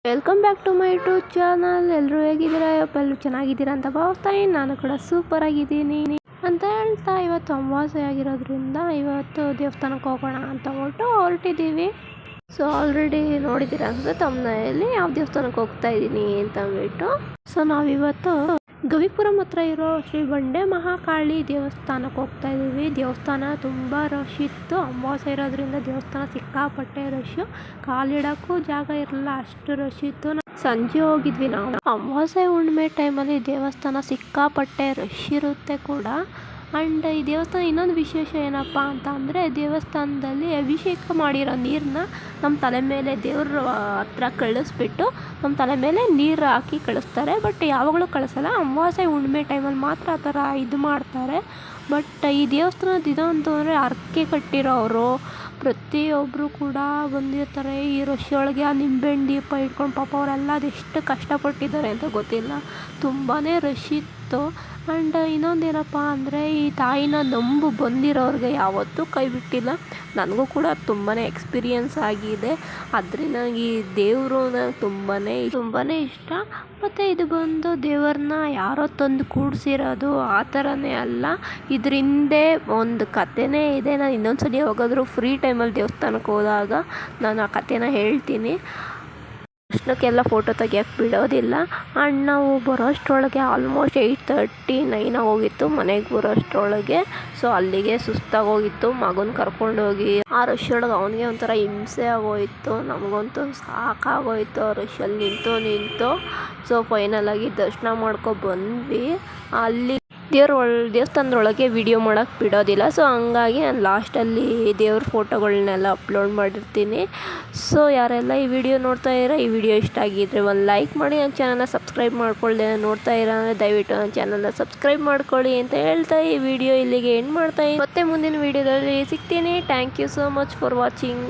Welcome back to my YouTube channel. ಎಲ್ಲರೂ ಹೇಗಿದ್ದೀರಾ? ಎಲ್ಲರೂ ಚೆನ್ನಾಗಿದ್ದೀರಾ ಅಂತ ಭಾವಿಸ್ತೀನಿ. ನಾನು ಕೂಡ ಸೂಪರ್ ಆಗಿದ್ದೀನಿ ಅಂತ ಹೇಳ್ತಾ, ಇವತ್ತು ಅಮಾವಾಸ್ಯೆ ಆಗಿರೋದ್ರಿಂದ ಇವತ್ತು ದೇವಸ್ಥಾನಕ್ಕೆ ಹೋಗೋಣ ಅಂತ ಹೊರಟಿದ್ದೀವಿ. ಸೊ ಆಲ್ರೆಡಿ ನೋಡಿದ್ದೀರಾ ಅನ್ಸುತ್ತೆ ತಮ್ಮನೆಯಲ್ಲಿ ಯಾವ ದೇವಸ್ಥಾನಕ್ಕೆ ಹೋಗ್ತಾ ಇದ್ದೀನಿ ಅಂತ ಅಂದ್ಬಿಟ್ಟು. ಸೊ ನಾವಿವತ್ತು ಗವಿಪುರಂ ಹತ್ರ ಇರೋ ಶ್ರೀ ಬಂಡೆ ಮಹಾಕಾಳಿ ದೇವಸ್ಥಾನಕ್ಕೆ ಹೋಗ್ತಾ ಇದ್ದೀವಿ. ದೇವಸ್ಥಾನ ತುಂಬ ರಶ್ ಇತ್ತು. ಅಮಾವಾಸ್ಯೆ ಇರೋದ್ರಿಂದ ದೇವಸ್ಥಾನ ಸಿಕ್ಕಾಪಟ್ಟೆ ರಶ್ಶು. ಕಾಲಿಡೋಕ್ಕೂ ಜಾಗ ಇರಲಿಲ್ಲ, ಅಷ್ಟು ರಶ್ ಇತ್ತು. ಸಂಜೆ ಹೋಗಿದ್ವಿ ನಾವು. ಅಮಾವಾಸ್ಯೆ ಹುಣ್ಣಿಮೆ ಟೈಮಲ್ಲಿ ದೇವಸ್ಥಾನ ಸಿಕ್ಕಾಪಟ್ಟೆ ರಶ್ ಇರುತ್ತೆ ಕೂಡ. ಆ್ಯಂಡ್ ಈ ದೇವಸ್ಥಾನ ಇನ್ನೊಂದು ವಿಶೇಷ ಏನಪ್ಪ ಅಂತ ಅಂದರೆ, ದೇವಸ್ಥಾನದಲ್ಲಿ ಅಭಿಷೇಕ ಮಾಡಿರೋ ನೀರನ್ನ ನಮ್ಮ ತಲೆ ಮೇಲೆ ದೇವ್ರ ಹತ್ರ ಕಳಿಸ್ಬಿಟ್ಟು ನಮ್ಮ ತಲೆ ಮೇಲೆ ನೀರು ಹಾಕಿ ಕಳಿಸ್ತಾರೆ. ಬಟ್ ಯಾವಾಗಲೂ ಕಳಿಸಲ್ಲ, ಅಮಾವಾಸ್ಯೆ ಹುಣ್ಣಿಮೆ ಟೈಮಲ್ಲಿ ಮಾತ್ರ ಆ ಥರ ಇದು ಮಾಡ್ತಾರೆ. ಬಟ್ ಈ ದೇವಸ್ಥಾನದ ಇದಂತೂ ಅಂದರೆ ಹರಕೆ ಕಟ್ಟಿರೋರು ಪ್ರತಿಯೊಬ್ಬರು ಕೂಡ ಬಂದಿರ್ತಾರೆ. ಈ ರಶ್ ಒಳಗೆ ಆ ನಿಂಬೆಹಣ್ಣು ದೀಪ ಇಟ್ಕೊಂಡು ಪಾಪ ಅವರೆಲ್ಲ ಅದೆಷ್ಟು ಕಷ್ಟಪಟ್ಟಿದ್ದಾರೆ ಅಂತ ಗೊತ್ತಿಲ್ಲ, ತುಂಬಾ ರಶ್ ಇತ್ತು. ಆ್ಯಂಡ್ ಇನ್ನೊಂದೇನಪ್ಪ ಅಂದರೆ, ಈ ತಾಯಿನ ನಂಬು ಬಂದಿರೋರಿಗೆ ಯಾವತ್ತೂ ಕೈ ಬಿಟ್ಟಿಲ್ಲ. ನನಗೂ ಕೂಡ ತುಂಬಾ ಎಕ್ಸ್ಪೀರಿಯನ್ಸ್ ಆಗಿದೆ. ಅದರಿಂದ ಈ ದೇವರು ತುಂಬಾ ಇಷ್ಟ. ಮತ್ತು ಇದು ಬಂದು ದೇವ್ರನ್ನ ಯಾರೋ ತಂದು ಕೂಡಿಸಿರೋದು ಆ ಥರನೇ ಅಲ್ಲ, ಇದ್ರ ಹಿಂದೆ ಒಂದು ಕಥೆನೇ ಇದೆ. ನಾನು ಇನ್ನೊಂದ್ಸಲ ಯಾವಾಗಾದರೂ ಫ್ರೀ ಟೈಮಲ್ಲಿ ದೇವಸ್ಥಾನಕ್ಕೆ ಹೋದಾಗ ನಾನು ಆ ಕಥೆನ ಹೇಳ್ತೀನಿ. ದರ್ಶನಕ್ಕೆಲ್ಲ ಫೋಟೋ ತೆಗಿಯೋಕ್ಕೆ ಬಿಡೋದಿಲ್ಲ. ಆ್ಯಂಡ್ ನಾವು ಬರೋಷ್ಟರೊಳಗೆ ಆಲ್ಮೋಸ್ಟ್ 8:30, 9 ಹೋಗಿತ್ತು ಮನೆಗೆ ಬರೋಷ್ಟರೊಳಗೆ. ಸೊ ಅಲ್ಲಿಗೆ ಸುಸ್ತಾಗೋಗಿತ್ತು. ಮಗನ ಕರ್ಕೊಂಡೋಗಿ ಆ ರಶ್ ಒಳಗೆ ಅವನಿಗೆ ಒಂಥರ ಹಿಂಸೆ ಆಗೋಯಿತು, ನಮಗಂತೂ ಸಾಕಾಗೋಯಿತು ಆ ರಶಲ್ಲಿ ನಿಂತು. ಸೊ ಫೈನಲಾಗಿ ದರ್ಶನ ಬಂದ್ವಿ. ಅಲ್ಲಿ ದೇವಸ್ಥಾನದೊಳಗೆ ವಿಡಿಯೋ ಮಾಡೋಕ್ಕೆ ಬಿಡೋದಿಲ್ಲ. ಸೊ ಹಂಗಾಗಿ ನಾನು ಲಾಸ್ಟಲ್ಲಿ ದೇವ್ರ ಫೋಟೋಗಳನ್ನೆಲ್ಲ ಅಪ್ಲೋಡ್ ಮಾಡಿರ್ತೀನಿ. ಸೊ ಯಾರೆಲ್ಲ ಈ ವಿಡಿಯೋ ನೋಡ್ತಾ ಇದ್ದೀರಾ, ಈ ವಿಡಿಯೋ ಇಷ್ಟ ಆಗಿದ್ದರೆ ಒಂದು ಲೈಕ್ ಮಾಡಿ, ನನ್ನ ಚಾನಲ್ನ ಸಬ್ಸ್ಕ್ರೈಬ್ ಮಾಡ್ಕೊಳ್ಳಿ. ನೋಡ್ತಾ ಇರೋ ಅಂದರೆ ದಯವಿಟ್ಟು ನನ್ನ ಚಾನಲ್ನ ಸಬ್ಸ್ಕ್ರೈಬ್ ಮಾಡ್ಕೊಳ್ಳಿ ಅಂತ ಹೇಳ್ತಾ ಈ ವಿಡಿಯೋ ಇಲ್ಲಿಗೆ ಎಂಡ್ ಮಾಡ್ತಾ ಇದ್ದೀನಿ. ಮತ್ತೆ ಮುಂದಿನ ವಿಡಿಯೋದಲ್ಲಿ ಸಿಗ್ತೀನಿ. Thank you so much for watching.